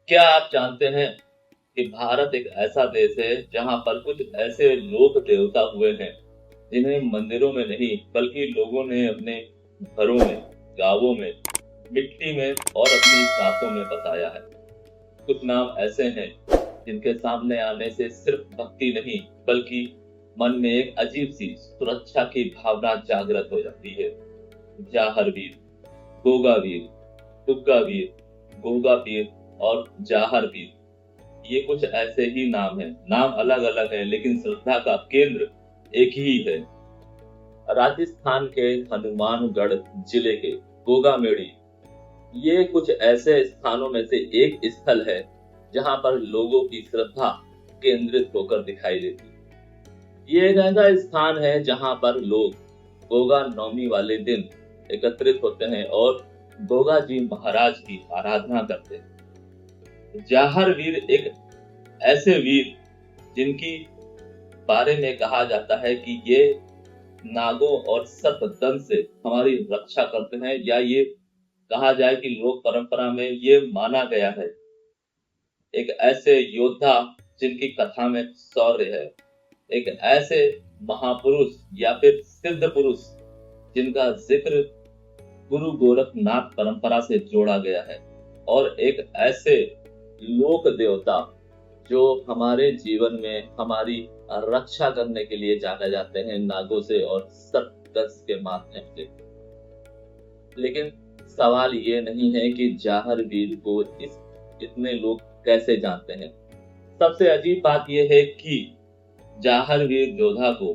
क्या आप जानते हैं कि भारत एक ऐसा देश है जहां पर कुछ ऐसे लोक देवता हुए हैं जिन्हें मंदिरों में नहीं बल्कि लोगों ने अपने घरों में, गांवों में, मिट्टी में और अपनी सांसों में बसाया है। कुछ नाम ऐसे हैं जिनके सामने आने से सिर्फ भक्ति नहीं बल्कि मन में एक अजीब सी सुरक्षा की भावना जागृत हो जाती है। जाहर वीर, गोगा वीर, दुग्गा वीर, गोगा पीर और जाहर वीर, ये कुछ ऐसे ही नाम हैं। नाम अलग अलग हैं लेकिन श्रद्धा का केंद्र एक ही है। राजस्थान के हनुमानगढ़ जिले के गोगामेड़ी, ये कुछ ऐसे स्थानों में से एक स्थल है जहां पर लोगों की श्रद्धा केंद्रित होकर दिखाई देती है। ये एक ऐसा स्थान है जहां पर लोग गोगा नवमी वाले दिन एकत्रित होते हैं और गोगा जी महाराज की आराधना करते हैं। जाहर वीर एक ऐसे वीर जिनकी बारे में कहा जाता है कि ये नागों और सर्पदंश से हमारी रक्षा करते हैं, या ये कहा जाए कि लोक परंपरा में ये माना गया है एक ऐसे योद्धा जिनकी कथा में शौर्य है, एक ऐसे महापुरुष या फिर सिद्ध पुरुष जिनका जिक्र गुरु गोरखनाथ परंपरा से जोड़ा गया है, और एक ऐसे लोक देवता जो हमारे जीवन में हमारी रक्षा करने के लिए जाने जाते हैं नागों से और सर्पदंश के माध्यम से। लेकिन सवाल ये नहीं है कि जाहर वीर को इतने लोग कैसे जानते हैं। सबसे अजीब बात यह है कि जाहर वीर योद्धा को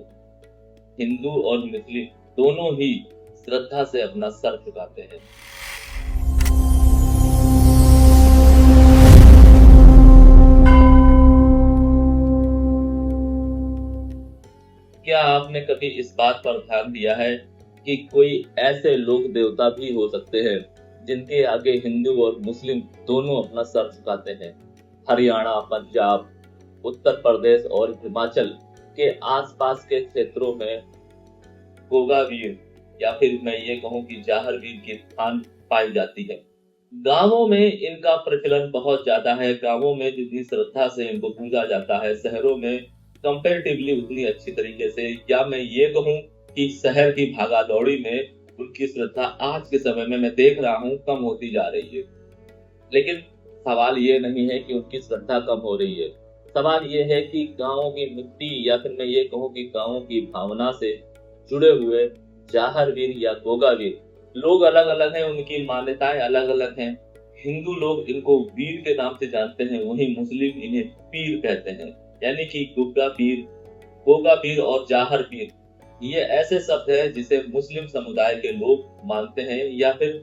हिंदू और मुस्लिम दोनों ही श्रद्धा से अपना सर झुकाते हैं। क्या आपने कभी इस बात पर ध्यान दिया है कि कोई ऐसे लोक देवता भी हो सकते हैं जिनके आगे हिंदू और मुस्लिम दोनों अपना सर झुकाते हैं? हरियाणा, पंजाब, उत्तर प्रदेश और हिमाचल के आसपास के क्षेत्रों में गोगा वीर या फिर मैं ये कहूँ कि जाहर वीर की स्थान पाई जाती है। गांवों में इनका प्रचलन बहुत ज्यादा है। गांवों में जितनी श्रद्धा से इनको पूजा जाता है, शहरों में कंपैरेटिवली उतनी अच्छी तरीके से, या मैं ये कहूँ कि शहर की भागादौड़ी में उनकी श्रद्धा आज के समय में मैं देख रहा हूँ कम होती जा रही है। लेकिन सवाल ये नहीं है कि उनकी श्रद्धा कम हो रही है, सवाल ये है कि गांवों की मिट्टी या फिर मैं ये कहूँ कि गांवों की भावना से जुड़े हुए जाहर वीर या गोगा वीर लोग अलग अलग हैं, उनकी मान्यताएं अलग अलग हैं। हिंदू लोग इनको वीर के नाम से जानते हैं, वहीं मुस्लिम इन्हें पीर कहते हैं। यानी कि गोगा पीर और जाहर पीर ये ऐसे शब्द है जिसे मुस्लिम समुदाय के लोग मानते हैं या फिर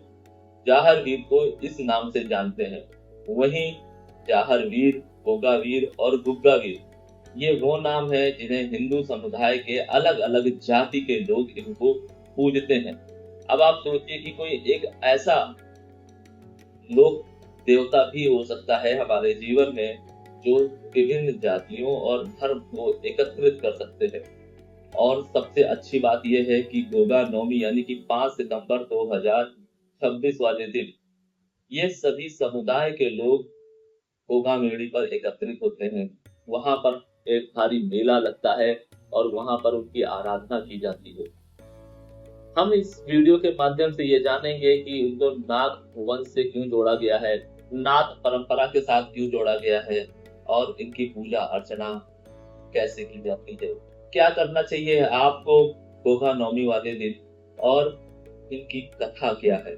जाहर वीर को इस नाम से जानते हैं। वहीं जाहर वीर, गोगा वीर और गुग्गा वीर ये वो नाम है जिन्हें हिंदू समुदाय के अलग अलग जाति के लोग इनको पूजते हैं। अब आप सोचिए कि कोई एक ऐसा लोक देवता भी हो सकता है हमारे जीवन में जो विभिन्न जातियों और धर्म को एकत्रित कर सकते हैं। और सबसे अच्छी बात यह है कि गोगा नवमी यानी कि 5 सितंबर 2026 वाले दिन ये सभी समुदाय के लोग गोगा मेड़ी पर एकत्रित होते हैं। वहां पर एक भारी मेला लगता है और वहां पर उनकी आराधना की जाती है। हम इस वीडियो के माध्यम से ये जानेंगे कि उनको नाग वंश से क्यों जोड़ा गया है, नाग परंपरा के साथ क्यों जोड़ा गया है, और इनकी पूजा अर्चना कैसे की जाती है, क्या करना चाहिए आपको गोगा नवमी वाले दिन, और इनकी कथा क्या है।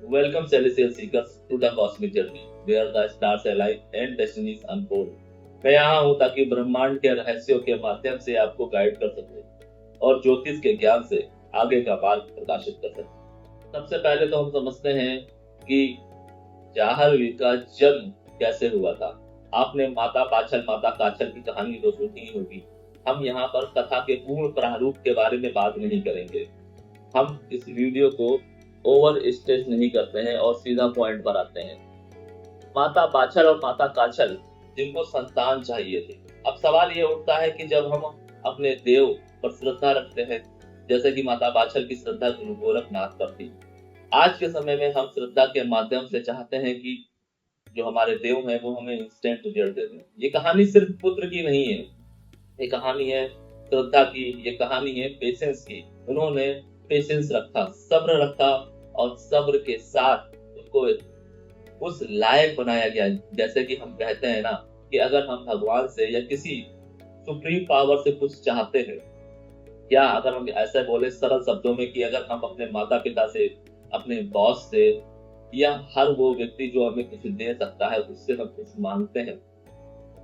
Welcome celestial seekers to the cosmic journey where the stars align and destinies unfold. मैं यहाँ हूँ ताकि ब्रह्मांड के रहस्यों के माध्यम से आपको गाइड कर सके और ज्योतिष के ज्ञान से आगे का मार्ग प्रकाशित कर सके। सबसे पहले तो हम समझते हैं कि जाहर वीर का जन्म कैसे हुआ था। आपने माता पाछल माता काछल की कहानी तो सुनी ही होगी। हम यहाँ पर कथा के पूर्ण प्रारूप के बारे में बात नहीं करेंगे। हम इस वीडियो को ओवर स्टेज नहीं करते हैं और सीधा पॉइंट पर आते हैं। माता पाछल और माता काछल जिनको संतान चाहिए थे। अब सवाल ये उठता है कि जब हम अपने देव पर श्रद्धा रखते हैं, जैसे कि माता पाछल की श्रद्धा गुरु गोरखनाथ पर थी, आज के समय में हम श्रद्धा के माध्यम से चाहते हैं कि जो हमारे देव हैं वो हमें इंस्टेंट रिजल्ट देते हैं। ये कहानी सिर्फ पुत्र की नहीं है, ये कहानी है श्रद्धा की, ये कहानी है पेशेंस की। उन्होंने पेशेंस रखा, सब्र रखा, और सब्र के साथ उसको उस लायक बनाया गया। जैसे कि हम कहते हैं ना कि अगर हम भगवान से या किसी सुप्रीम पावर से कुछ चाहते हैं, या अगर हम ऐसे बोले सरल शब्दों में कि अगर हम अपने माता पिता से, अपने बॉस से, या हर वो व्यक्ति जो हमें कुछ दे सकता है उससे हम कुछ मांगते हैं,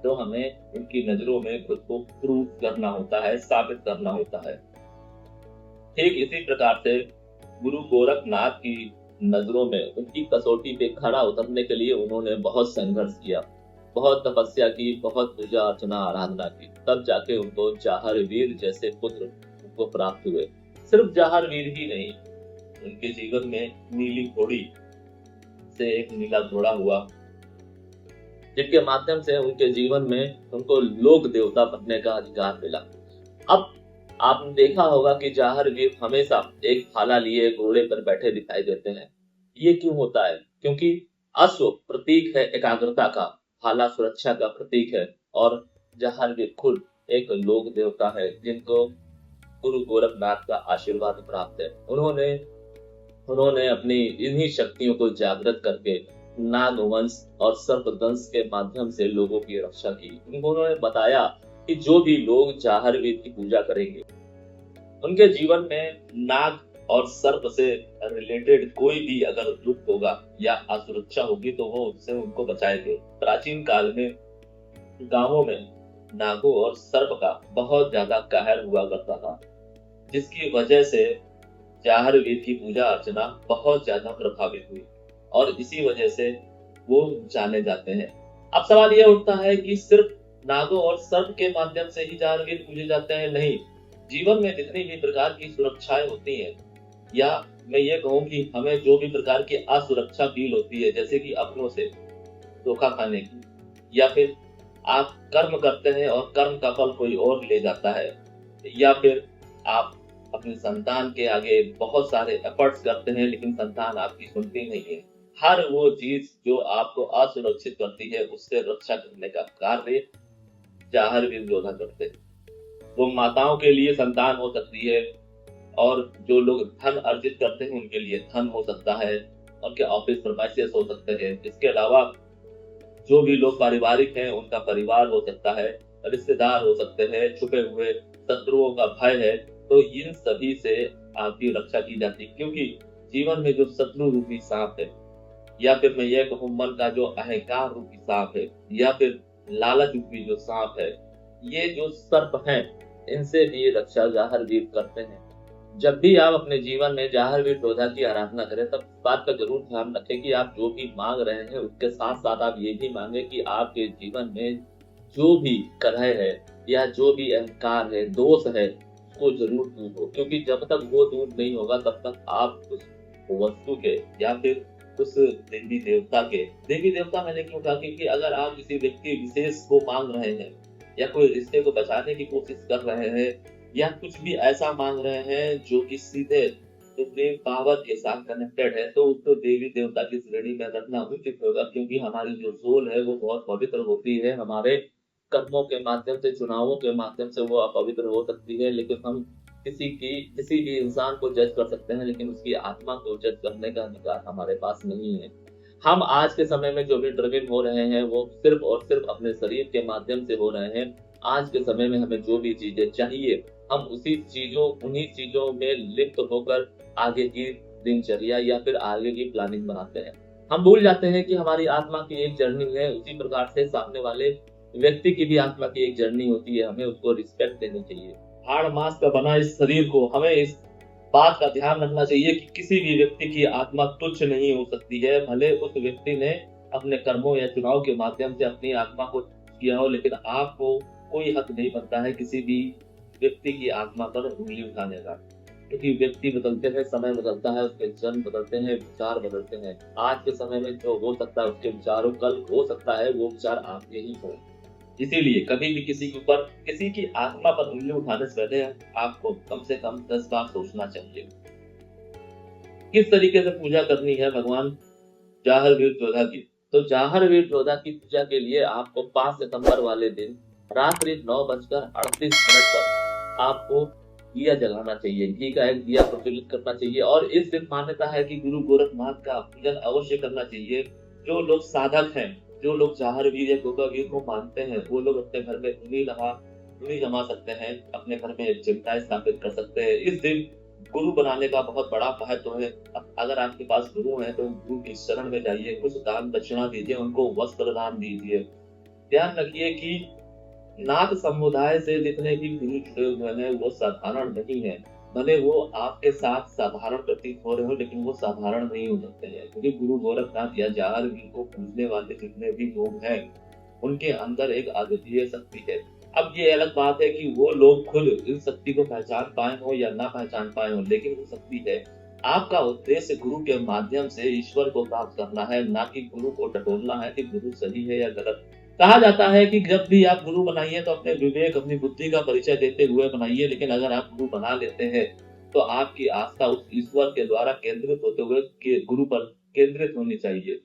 तो हमें उनकी नजरों में खुद को प्रूव करना होता है, साबित करना होता है। ठीक इसी प्रकार से गुरु गोरखनाथ की नजरों में उनकी कसौटी पे खरा उतरने के लिए उन्होंने बहुत संघर्ष किया, बहुत तपस्या की, बहुत पूजा अर्चना आराधना की, तब जाके उनको जाहरवीर जैसे पुत्र उनको प्राप्त हुए। सिर्फ जाहरवीर ही नहीं, उनके जीवन में नीली घोड़ी से एक नीला घोड़ा हुआ, जिनके माध्यम से उनके जीवन में उनको लोक देवता बनने का अधिकार मिला। अब आपने देखा होगा कि जाहरवीर हमेशा एक भाला लिए घोड़े पर बैठे दिखाई देते हैं। ये क्यों होता है? क्योंकि अश्व प्रतीक है एकाग्रता का, भाला सुरक्षा का प्रतीक है, और जाहरवीर खुद एक लोक देवता है जिनको गुरु गोरखनाथ का आशीर्वाद प्राप्त है। उन्होंने अपनी इन्हीं शक्तियों को जागृत करके नागवंश और सर्पदंश के माध्यम से लोगों की रक्षा की। उन्होंने बताया कि जो भी लोग जाहरवीर की पूजा करेंगे, उनके जीवन में नाग और सर्प से रिलेटेड कोई भी अगर दुख होगा या असुरक्षा होगी तो वो उससे उनको बचाएंगे। प्राचीन काल में गांवों में नागों और सर्प का बहुत ज्यादा कहर हुआ करता था, जिसकी वजह से जाहरवीर की पूजा अर्चना बहुत ज्यादा प्रभावित हुई, और इसी वजह से वो जाने जाते हैं। अब सवाल यह उठता है कि सिर्फ नागों और सर्प के माध्यम से ही जाहरवीर पूजे जाते हैं? नहीं, जीवन में जितनी भी प्रकार की सुरक्षाएं होती हैं, या मैं ये कहूँ कि हमें जो भी प्रकार की असुरक्षा फील होती है, जैसे कि अपनों से धोखा खाने की, या फिर आप कर्म करते हैं और कर्म का फल कोई और ले जाता है, या फिर आप अपने संतान के आगे बहुत सारे एफर्ट्स करते हैं लेकिन संतान आपकी सुनती नहीं है। हर वो चीज जो आपको असुरक्षित करती है उससे रक्षा करने का कार्य जाहरवीर योद्धा करते हैं। वो माताओं के लिए संतान हो सकती है, और जो लोग धन अर्जित करते हैं उनके लिए धन हो सकता है, उनके ऑफिस प्रमाइसेस हो सकते हैं। इसके अलावा जो भी लोग पारिवारिक हैं उनका परिवार हो सकता है, रिश्तेदार हो सकते हैं, छुपे हुए शत्रुओं का भय है, तो इन सभी से आपकी रक्षा की जाती है। क्योंकि जीवन में जो शत्रु रूपी सांप है, या फिर मैं ये कहूँ मन का जो अहंकार रूपी सांप है, या फिर लालच रूपी जो सांप है, ये जो सर्प हैं, इनसे भी रक्षा जाहरवीर करते हैं। जब भी आप अपने जीवन में जाहरवीर योद्धा की आराधना करें, तब इस बात का जरूर ध्यान रखें कि आप जो भी मांग रहे हैं उसके साथ साथ आप ये भी मांगे कि आपके जीवन में जो भी कलह है या जो भी अहंकार है, दोष है, उसको जरूर दूर हो। क्योंकि जब तक वो दूर नहीं होगा तब तक आप उस वस्तु के या फिर उस देवी देवता मैंने क्यों कहा, क्योंकि अगर आप किसी व्यक्ति विशेष को मांग रहे हैं, या कोई रिश्ते को बचाने की कोशिश कर रहे हैं, या कुछ भी ऐसा मांग रहे हैं जो कि सीधे सुप्रीम पावर के साथ कनेक्टेड है, तो उसको देवी देवता की श्रेणी में रखना उचित होगा। क्योंकि हमारी जो सोल है वो बहुत पवित्र होती है। हमारे कर्मों के माध्यम से, चुनावों के माध्यम से वो अपवित्र हो सकती है, लेकिन हम किसी भी इंसान को जज कर सकते हैं, लेकिन उसकी आत्मा को जज करने का अधिकार हमारे पास नहीं है। हम आज के समय में जो भी ड्रिवन हो रहे हैं वो सिर्फ और सिर्फ अपने शरीर के माध्यम से हो रहे हैं। आज के समय में हमें जो भी चीजें चाहिए, हम उन्हीं चीजों में लिप्त होकर आगे की दिनचर्या या फिर आगे की प्लानिंग बनाते हैं। हम भूल जाते हैं कि हमारी आत्मा की एक जर्नी है, उसी प्रकार से सामने वाले व्यक्ति की भी आत्मा की एक जर्नी होती है। हमें उसको रिस्पेक्ट देनी चाहिए। हाड़ मांस का बना इस शरीर को हमें इस बात का ध्यान रखना चाहिए कि किसी भी व्यक्ति की आत्मा तुच्छ नहीं हो सकती है। भले उस व्यक्ति ने अपने कर्मों या चुनाव के माध्यम से अपनी आत्मा को किया हो, लेकिन आपको कोई हक नहीं बनता है किसी भी व्यक्ति की आत्मा पर उंगली उठाने का। क्योंकि व्यक्ति बदलते हैं, समय बदलता है, उसके जन्म बदलते हैं, विचार बदलते हैं। आज के समय में जो हो सकता है उसके विचारों, कल हो सकता है वो विचार आपके ही हो। इसीलिए कभी भी किसी के ऊपर, किसी की आत्मा पर उंगली उठाने से पहले आपको कम से कम 10 बार सोचना चाहिए। किस तरीके से पूजा करनी है भगवान जाहरवीर योद्धा की, तो जाहर वीर जोधा की पूजा के लिए आपको 5 सितंबर वाले दिन रात्रि 9:38 पर आपको दिया जलाना चाहिए, घी का एक दिया प्रज्वलित करना चाहिए। और इस दिन मान्यता है कि गुरु गोरखनाथ का पूजन अवश्य करना चाहिए। जो लोग साधक हैं, जो लोग जाहर वीर या गोगा वीर को मानते हैं, वो लोग अपने घर में धुनी जमा सकते हैं, अपने घर में चिमटाएं स्थापित कर सकते हैं। इस दिन गुरु बनाने का बहुत बड़ा महत्व है। अगर आपके पास गुरु है तो गुरु की शरण में जाइए, कुछ दान दक्षिणा दीजिए, उनको वस्त्र दान दीजिए। ध्यान रखिए कि नाथ समुदाय से जितने भी गुरु जुड़े हुए हैं वो साधारण नहीं है। भले वो आपके साथ साधारण प्रतीत हो रहे हो, लेकिन वो साधारण नहीं हो सकते हैं, क्योंकि गुरु गोरखनाथ या जाहर वीर को पूजने वाले जितने भी लोग हैं उनके अंदर एक अद्वितीय शक्ति है। अब ये अलग बात है कि वो लोग खुद इस शक्ति को पहचान पाए हो या ना पहचान पाए हो, लेकिन वो शक्ति है। आपका उद्देश्य गुरु के माध्यम से ईश्वर को प्राप्त करना है, ना कि गुरु को टटोलना है कि गुरु सही है या गलत। कहा जाता है कि जब भी आप गुरु बनाइए तो अपने विवेक, अपनी बुद्धि का परिचय देते हुए बनाइए, लेकिन अगर आप गुरु बना लेते हैं तो आपकी आस्था उस ईश्वर के द्वारा केंद्रित होते हुए गुरु पर केंद्रित होनी चाहिए।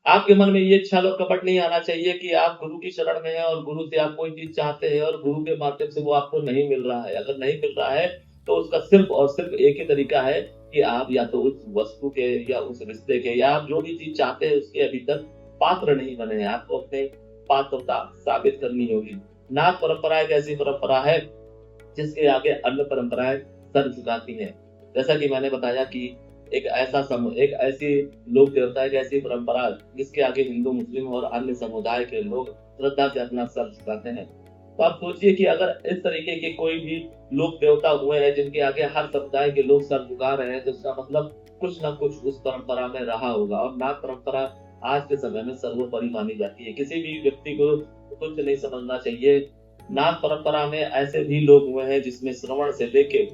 आपके मन में ये छल और कपट नहीं आना चाहिए कि आप गुरु की शरण में हैं और गुरु से आप कोई चीज चाहते हैं और गुरु के माध्यम से वो आपको नहीं मिल रहा है। अगर नहीं मिल रहा है तो उसका सिर्फ और सिर्फ एक ही तरीका है कि आप या तो उस वस्तु के या उस रिश्ते के या आप जो भी चीज चाहते हैं उसके अभी तक पात्र नहीं बने हैं। आपको अपने पात्रता साबित करनी होगी। नाथ परंपरा एक ऐसी परंपरा है जिसके आगे अन्य परंपराएं सर झुकाती हैं। जैसा कि मैंने बताया कि एक ऐसी लोक देवता, एक ऐसी परंपरा जिसके आगे हिंदू, मुस्लिम और अन्य समुदाय के लोग श्रद्धा से अपना सर झुकाते हैं। तो आप सोचिए कि अगर इस तरीके के कोई भी लोक देवता हुए हैं जिनके आगे हर समुदाय के लोग सर झुका रहे हैं, तो इसका मतलब कुछ ना कुछ उस परंपरा में रहा होगा। और नाथ परंपरा आज के समय में सर्वोपरि मानी जाती है। किसी भी व्यक्ति को तुच्छ नहीं समझना चाहिए। नाथ परंपरा में ऐसे भी लोग हुए हैं जिसमें श्रवण से लेके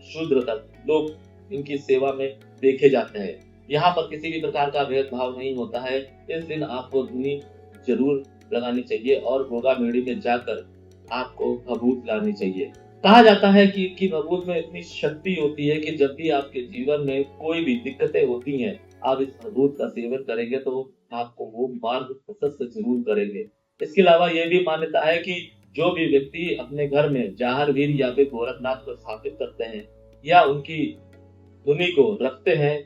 शूद्र तक लोग इनकी सेवा में देखे जाते हैं। यहाँ पर किसी भी प्रकार का भेदभाव नहीं होता है। इस दिन आपको धुनी जरूर लगानी चाहिए और गोगा मेड़ी में जाकर आपको भभूत लानी चाहिए। कहा जाता है कि भभूत में इतनी शक्ति होती है कि जब भी आपके जीवन में कोई भी दिक्कतें होती हैं, आप इस भभूत का सेवन करेंगे तो आपको वो मार्ग प्रशस्त जरूर करेंगे। इसके अलावा यह भी मान्यता है कि जो भी व्यक्ति अपने घर में जाहर वीर या फिर गोरखनाथ को स्थापित करते हैं या उनकी धुनी को रखते हैं,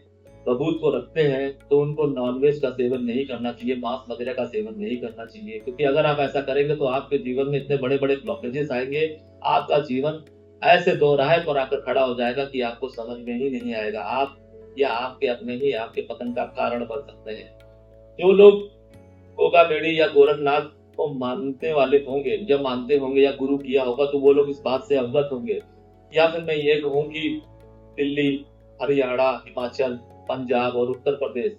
बबूत को रखते हैं, तो उनको नॉनवेज का सेवन नहीं करना चाहिए, मांस वगैरह का सेवन नहीं करना चाहिए। क्योंकि अगर आप ऐसा करेंगे तो आपके जीवन में इतने बड़े बड़े ब्लॉकेजेस आएंगे, आपका जीवन ऐसे दोराहे पर आकर खड़ा हो जाएगा कि आपको समझ में ही नहीं आएगा। आप या आपके अपने ही आपके पतन का कारण बन सकते हैं। जो लोग गोगा मेड़ी या गोरखनाथ को मानते वाले होंगे या मानते होंगे या गुरु किया होगा, तो वो लोग इस बात से अवगत होंगे। या फिर मैं ये कहूँ कि दिल्ली, हरियाणा, हिमाचल, पंजाब और उत्तर प्रदेश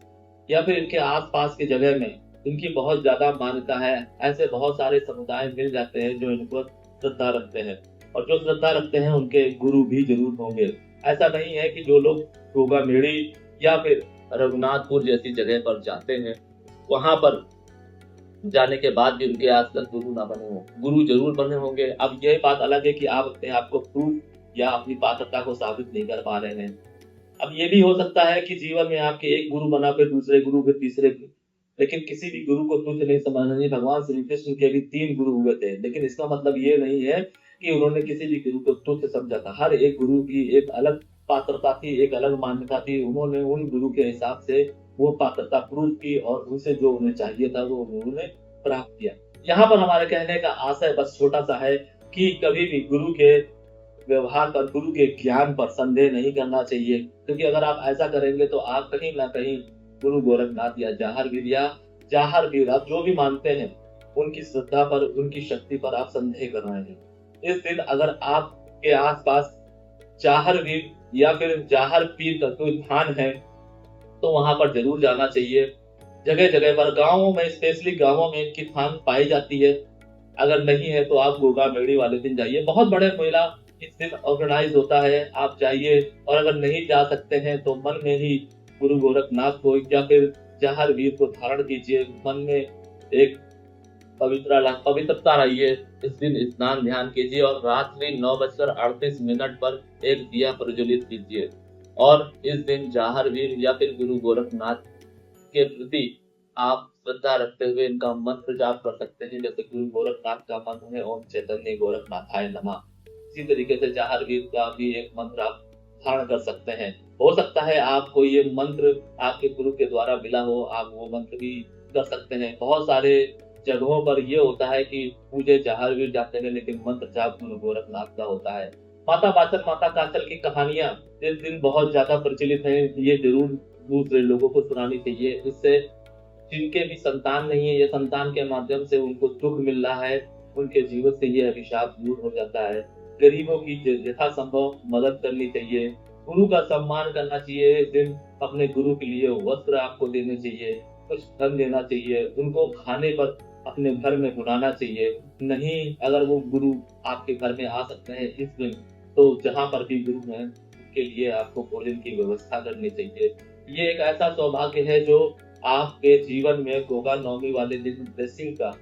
या फिर इनके आसपास की जगह में इनकी बहुत ज्यादा मान्यता है। ऐसे बहुत सारे समुदाय मिल जाते हैं जो इन पर श्रद्धा रखते हैं, और जो श्रद्धा रखते हैं उनके गुरु भी जरूर होंगे। ऐसा नहीं है कि जो लोग गोगा मेड़ी या फिर रघुनाथपुर जैसी जगह पर जाते हैं वहां पर जाने के बाद भी उनके आज तक गुरु ना बने हो। गुरु जरूर बने होंगे। अब यह बात अलग है कि आप अपने आप को प्रूफ या अपनी पात्रता को साबित नहीं कर पा रहे हैं। अब ये भी हो सकता है कि जीवन में आपके एक गुरु बना, फिर दूसरे गुरु, फिर तीसरे गुरु, लेकिन किसी भी गुरु को तुच्छ नहीं समझना चाहिए। भगवान श्री कृष्ण के भी 3 गुरु हुए थे, लेकिन इसका मतलब ये नहीं है कि उन्होंने किसी भी गुरु को तुच्छ समझा था। हर एक गुरु की एक अलग पात्रता थी, एक अलग मान्यता थी। उन्होंने उन गुरु के हिसाब से वो पात्रता प्रूव की और उनसे जो उन्हें चाहिए था वो उन्होंने प्राप्त किया। यहाँ पर हमारे कहने का आशय बस छोटा सा है कि कभी भी गुरु के व्यवहार पर, गुरु के ज्ञान पर संदेह नहीं करना चाहिए, क्योंकि अगर आप ऐसा करेंगे तो आप कहीं ना कहीं गुरु गोरखनाथ या जाहर वीर आप जो भी मानते हैं उनकी श्रद्धा पर, उनकी शक्ति पर आप संदेह कर रहे हैं। इस दिन अगर आपके आसपास जाहर वीर या फिर जाहर पीर का कोई स्थान है तो वहां पर जरूर जाना चाहिए। जगह जगह पर, गांवों में, स्पेशली गांवों में इनकी थान पाई जाती है। अगर नहीं है तो आप गोगा मेड़ी वाले दिन जाइए। बहुत बड़े मेला इस दिन ऑर्गेनाइज होता है, आप जाइए। और अगर नहीं जा सकते हैं तो मन में ही गुरु गोरखनाथ को या फिर जाहर वीर को धारण कीजिए। मन में एक पवित्रता रहिए। इस दिन स्नान ध्यान कीजिए और रात्रि 9:38 पर एक दिया प्रज्वलित कीजिए। और इस दिन जाहर वीर या फिर गुरु गोरखनाथ के प्रति आप श्रद्धा रखते हुए इनका मंत्र जाप कर सकते हैं, जैसे गुरु गोरखनाथ का मंत्र है ओम चैतन्य गोरखनाथाय नमः। इसी तरीके से जहारवीर का भी एक मंत्र आप धारण कर सकते हैं। हो सकता है आपको ये मंत्र आपके गुरु के द्वारा मिला हो, आप वो मंत्र भी कर सकते हैं। बहुत सारे जगहों पर ये होता है कि पूजे जहारवीर जाते हैं, लेकिन मंत्र जाप गुरु गोरखनाथ का होता है। माता बाचल माता काचल की कहानियां इस दिन बहुत ज्यादा प्रचलित है, ये जरूर दूसरे लोगों को सुनानी चाहिए। इससे जिनके भी संतान नहीं है या संतान के माध्यम से उनको दुख मिल रहा है, उनके जीवन से ये अभिशाप दूर हो जाता है। गरीबों की यथासंभव मदद करनी चाहिए, गुरु का सम्मान करना चाहिए। इस दिन अपने गुरु के लिए वस्त्र आपको देने चाहिए, कुछ धन देना चाहिए, उनको खाने पर अपने घर में बुलाना चाहिए। नहीं, अगर वो गुरु आपके घर में आ सकते हैं इस दिन, तो जहाँ पर भी गुरु हैं उनके लिए आपको भोजन की व्यवस्था करनी चाहिए। ये एक ऐसा सौभाग्य है जो आपके जीवन में गोगा नवमी वाले दिन ब्लेसिंग का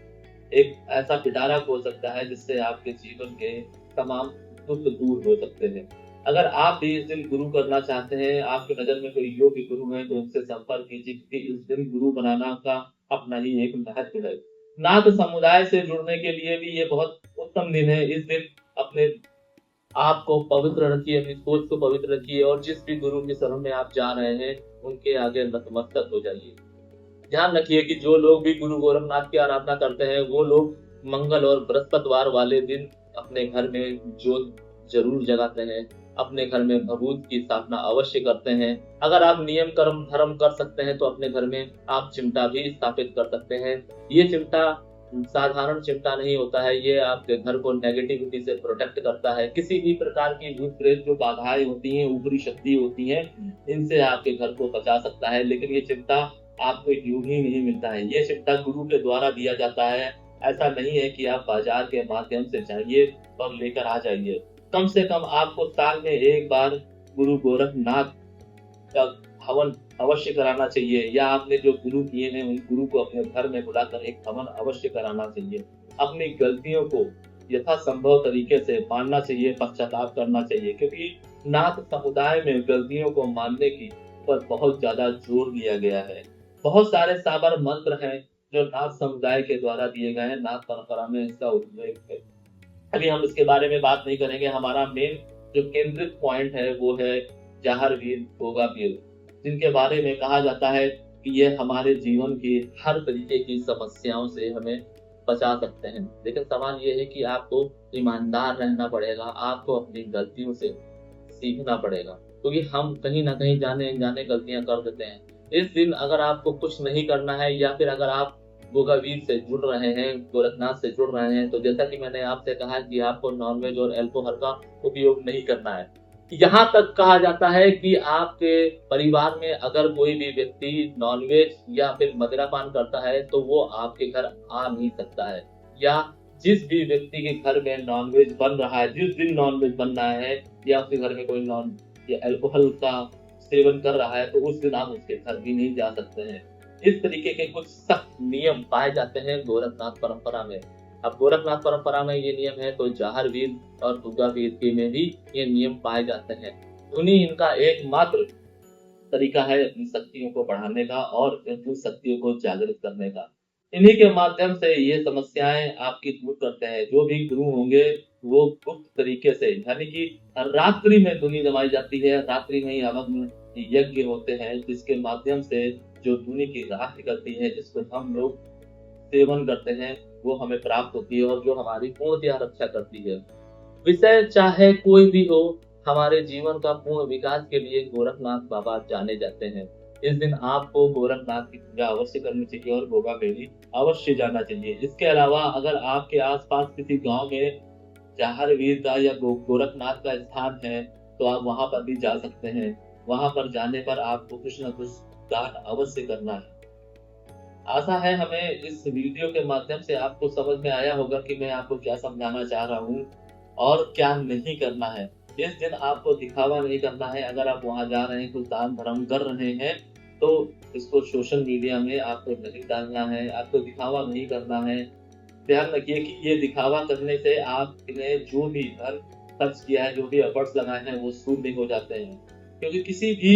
एक ऐसा पिटारा हो सकता है, जिससे आपके जीवन के तमाम दुख दूर हो सकते हैं। अगर आप भी इस दिन गुरु करना चाहते हैं, आपकी नजर में कोई योग्य गुरु है, तो उनसे संपर्क कीजिए, क्योंकि इस दिन गुरु बनाना का अपना ही एक महत्व है। नाथ समुदाय से जुड़ने के लिए भी ये बहुत उत्तम दिन है। इस दिन अपने आप को पवित्र रखिए, अपनी सोच को पवित्र रखिए, और जिस भी गुरु के शरण में आप जा रहे हैं उनके आगे नतमस्तक हो जाइए। ध्यान रखिए कि जो लोग भी गुरु गोरखनाथ की आराधना करते हैं, वो लोग मंगल और बृहस्पतिवार वाले दिन अपने घर में जोत जरूर जगाते हैं, अपने घर में भभूत की स्थापना अवश्य करते हैं। अगर आप नियम कर्म धर्म कर सकते हैं तो अपने घर में आप चिमटा भी स्थापित कर सकते हैं। ये चिमटा साधारण चिमटा नहीं होता है, ये आपके घर को नेगेटिविटी से प्रोटेक्ट करता है। किसी भी प्रकार की भूत प्रेत जो बाधाएं होती हैं, ऊपरी शक्ति होती हैं, इनसे आपके घर को बचा सकता है। लेकिन ये चिमटा आपको यूं ही नहीं मिलता है, ये चिमटा गुरु के द्वारा दिया जाता है। ऐसा नहीं है कि आप बाजार के माध्यम से जाइए और लेकर आ जाइए। कम से कम आपको साल में एक बार गुरु गोरखनाथ का हवन अवश्य कराना चाहिए, या आपने जो गुरु किए हैं उन गुरु को अपने घर में बुलाकर एक हवन अवश्य कराना चाहिए। अपनी गलतियों को यथासंभव तरीके से मानना चाहिए, पश्चाताप करना चाहिए, क्योंकि नाथ समुदाय में गलतियों को मानने की पर बहुत ज्यादा जोर दिया गया है। बहुत सारे साबर मंत्र हैं जो नाथ समुदाय के द्वारा दिए गए हैं, नाथ परंपरा में इसका उल्लेख है। अभी हम इसके बारे में बात नहीं करेंगे। हमारा मेन जो केंद्रित पॉइंट है वो है जहारवीर गोगावीर, जिनके बारे में कहा जाता है कि ये हमारे जीवन की हर तरीके की समस्याओं से हमें बचा सकते हैं। लेकिन सवाल ये है कि आपको ईमानदार रहना पड़ेगा, आपको अपनी गलतियों से सीखना पड़ेगा, क्योंकि हम कहीं ना कहीं जाने अनजाने गलतियां कर देते हैं। इस दिन अगर आपको कुछ नहीं करना है, या फिर अगर आप गोगावीर से जुड़ रहे हैं, गोरखनाथ से जुड़ रहे हैं, तो जैसा कि मैंने आपसे कहा कि आपको नॉनवेज और अल्कोहल का उपयोग नहीं करना है। यहाँ तक कहा जाता है कि आपके परिवार में अगर कोई भी व्यक्ति नॉनवेज या फिर मदिरापान करता है तो वो आपके घर आ नहीं सकता है। या जिस भी व्यक्ति के घर में नॉनवेज बन रहा है, जिस दिन नॉनवेज बन रहा है, या उसके घर में कोई नॉन या अल्कोहल का सेवन कर रहा है, तो उस दिन आप उसके घर भी नहीं जा सकते हैं। इस तरीके के कुछ सख्त नियम पाए जाते हैं गोरखनाथ परंपरा में। अब गोरखनाथ परंपरा में ये नियम है, तो जहारवीर और गोगावीर के में भी ये नियम पाए जाते हैं। उन्हीं इनका एकमात्र तरीका है अपनी शक्तियों को बढ़ाने का और अपनी शक्तियों को जागृत करने का। इन्हीं के माध्यम से ये समस्याएं आपकी दूर करते हैं। जो भी गुरु होंगे वो गुप्त तरीके से, यानी कि रात्रि में धुनी जमाई जाती है, रात्रि में ही हवन यज्ञ होते हैं, जिसके माध्यम से जो धुनी की राशि करती है, जिसको हम लोग सेवन करते हैं, वो हमें प्राप्त होती है और जो हमारी पूर्णतया रक्षा करती है। विषय चाहे कोई भी हो, हमारे जीवन का पूर्ण विकास के लिए गोरखनाथ बाबा जाने जाते हैं। इस दिन आपको गोरखनाथ की पूजा अवश्य करनी चाहिए और गोगा बेली अवश्य जाना चाहिए। इसके अलावा अगर आपके आसपास किसी गांव में जहारवीर का या गोरखनाथ का स्थान है, तो आप वहां पर भी जा सकते हैं। वहां पर जाने पर आपको कुछ न कुछ दान अवश्य करना है। आशा है हमें इस वीडियो के माध्यम से आपको समझ में आया होगा कि मैं आपको क्या समझाना चाह रहा हूँ और क्या नहीं करना है। इस दिन आपको दिखावा नहीं करना है। अगर आप वहां जा रहे हैं, कुछ दान धर्म कर रहे हैं, तो इसको सोशल मीडिया में आपको नहीं डालना है, आपको दिखावा नहीं करना है। ध्यान रखिए कि ये दिखावा करने से आपने जो भी धन खर्च किया है, जो भी एफर्ट्स लगाए हैं, वो शून्य हो जाते हैं। क्योंकि किसी भी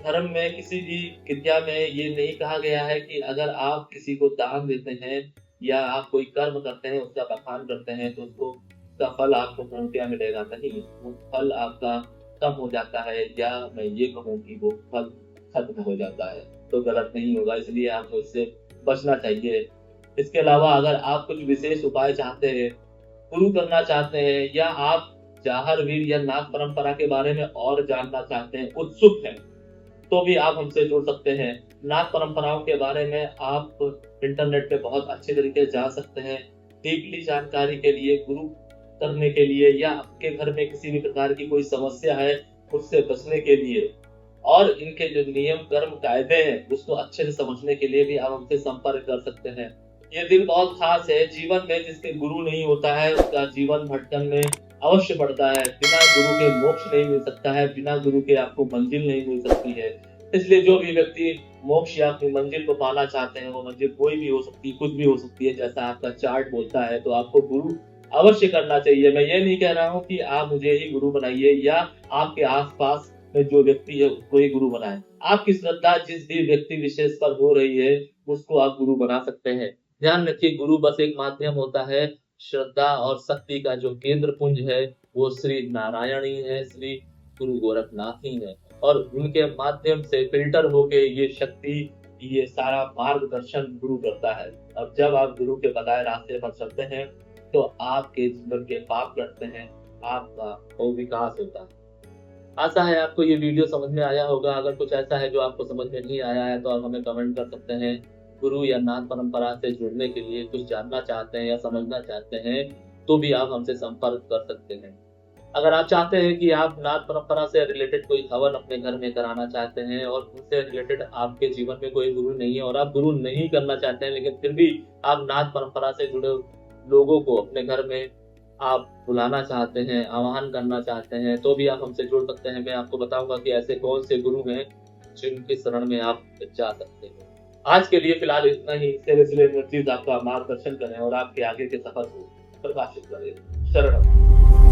धर्म में किसी भी क्रिया में ये नहीं कहा गया है कि अगर आप किसी को दान देते हैं या आप कोई कर्म करते हैं, उसका बखान करते हैं, तो उसका फल आपको पूर्णतया मिलेगा। नहीं, वो फल आपका कम हो जाता है, या मैं ये कहूँ कि वो फल खत्म हो जाता है, तो गलत नहीं होगा। इसलिए आपको इससे बचना चाहिए। इसके अलावा अगर आप कुछ विशेष उपाय चाहते हैं, शुरू करना चाहते हैं, या आप जाहर वीर या नाग परंपरा के बारे में और जानना चाहते हैं, उत्सुक हैं, तो भी आप हमसे जुड़ सकते हैं। नाग परंपराओं के बारे में आप इंटरनेट पे बहुत अच्छे तरीके से जान सकते हैं। डीपली जानकारी के लिए, गुरु करने के लिए, या आपके घर में किसी भी प्रकार की कोई समस्या है उससे बचने के लिए, और इनके जो नियम कर्म कायदे हैं उसको अच्छे से समझने के लिए भी आप हमसे संपर्क कर सकते हैं। ये दिन बहुत खास है। जीवन में जिसके गुरु नहीं होता है उसका जीवन भटकन में अवश्य पड़ता है। बिना गुरु के मोक्ष नहीं मिल सकता है, बिना गुरु के आपको मंजिल नहीं मिल सकती है। इसलिए जो भी व्यक्ति मोक्ष या अपनी मंजिल को पाना चाहते हैं, वो मंजिल कोई भी हो सकती है, कुछ भी हो सकती है, जैसा आपका चार्ट बोलता है, तो आपको गुरु अवश्य करना चाहिए। मैं ये नहीं कह रहा हूँ कि आप मुझे ही गुरु बनाइए या आपके आसपास में जो व्यक्ति है उसको ही गुरु बनाए। आपकी श्रद्धा जिस भी व्यक्ति विशेष पर हो रही है उसको आप गुरु बना सकते हैं। ध्यान रखिए, गुरु बस एक माध्यम होता है। श्रद्धा और शक्ति का जो केंद्र पुंज है वो श्री नारायण ही है, श्री गुरु गोरखनाथ ही है, और उनके माध्यम से फिल्टर होके ये शक्ति, ये सारा मार्गदर्शन गुरु करता है। अब जब आप गुरु के बताए रास्ते पर चलते हैं तो आपके जीवन के पाप कटते हैं, आपका विकास होता है। आशा है आपको ये वीडियो समझ में आया होगा। अगर कुछ ऐसा है जो आपको समझ में नहीं आया है तो आप हमें कमेंट कर सकते हैं। गुरु या नाथ परंपरा से जुड़ने के लिए कुछ जानना चाहते हैं या समझना चाहते हैं तो भी आप हमसे संपर्क कर सकते हैं। अगर आप चाहते हैं कि आप नाथ परंपरा से रिलेटेड कोई हवन अपने घर में कराना चाहते हैं और उससे रिलेटेड आपके जीवन में कोई गुरु नहीं है और आप गुरु नहीं करना चाहते हैं, लेकिन फिर भी आप नाथ परंपरा से जुड़े लोगों को अपने घर में आप बुलाना चाहते हैं, आह्वान करना चाहते हैं, तो भी आप हमसे जुड़ सकते हैं। मैं आपको बताऊंगा कि ऐसे कौन से गुरु हैं जिनके शरण में आप जा सकते हैं। आज के लिए फिलहाल इतना ही। सेलेस्टियल एनर्जीज आपका मार्गदर्शन करें और आपके आगे के सफर को प्रकाशित करें। शरणम।